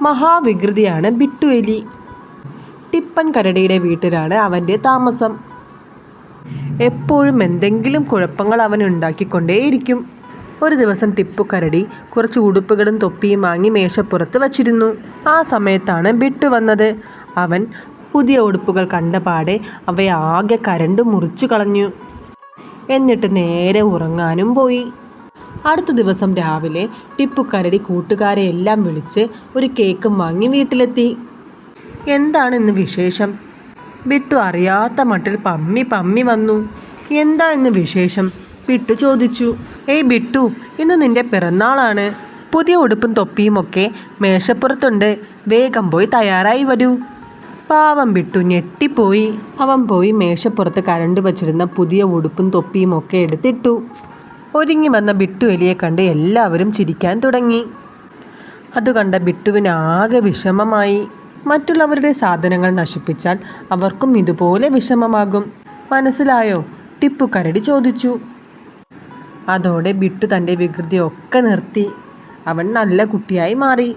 മഹാവികൃതിയാണ് ബിട്ടു എലി. ടിപ്പൻ കരടിയുടെ വീട്ടിലാണ് അവൻ്റെ താമസം. എപ്പോഴും എന്തെങ്കിലും കുഴപ്പങ്ങൾ അവൻ ഉണ്ടാക്കിക്കൊണ്ടേയിരിക്കും. ഒരു ദിവസം ടിപ്പു കരടി കുറച്ച് ഉടുപ്പുകളും തൊപ്പിയും വാങ്ങി മേശപ്പുറത്ത് വച്ചിരുന്നു. ആ സമയത്താണ് ബിട്ടു വന്നത്. അവൻ പുതിയ ഉടുപ്പുകൾ കണ്ടപാടെ അവയെ ആകെ കരണ്ട് മുറിച്ചു കളഞ്ഞു. എന്നിട്ട് നേരെ ഉറങ്ങാനും പോയി. അടുത്ത ദിവസം രാവിലെ ടിപ്പു കരടി കൂട്ടുകാരെ എല്ലാം വിളിച്ച് ഒരു കേക്കും വാങ്ങി വീട്ടിലെത്തി. എന്താണ് ഇന്ന് വിശേഷം? ബിട്ടു അറിയാത്ത മട്ടിൽ പമ്മി വന്നു. എന്താ ഇന്ന് വിശേഷം? ബിട്ടു ചോദിച്ചു. ഏയ് ബിട്ടു, ഇന്ന് നിന്റെ പിറന്നാളാണ്. പുതിയ ഉടുപ്പും തൊപ്പിയും ഒക്കെ മേശപ്പുറത്തുണ്ട്. വേഗം പോയി തയ്യാറായി വരൂ. പാവം ബിട്ടു ഞെട്ടിപ്പോയി. അവൻ പോയി മേശപ്പുറത്ത് കരണ്ട് വച്ചിരുന്ന പുതിയ ഉടുപ്പും തൊപ്പിയും ഒക്കെ എടുത്തിട്ടു. ഒരുങ്ങി വന്ന ബിട്ടു എലിയെ കണ്ട് എല്ലാവരും ചിരിക്കാൻ തുടങ്ങി. അത് കണ്ട ബിട്ടുവിന് ആകെ വിഷമമായി. മറ്റുള്ളവരുടെ സാധനങ്ങൾ നശിപ്പിച്ചാൽ അവർക്കും ഇതുപോലെ വിഷമമാകും. മനസ്സിലായോ? ടിപ്പു കരടി ചോദിച്ചു. അതോടെ ബിട്ടു തൻ്റെ വികൃതിയൊക്കെ നിർത്തി. അവൻ നല്ല കുട്ടിയായി മാറി.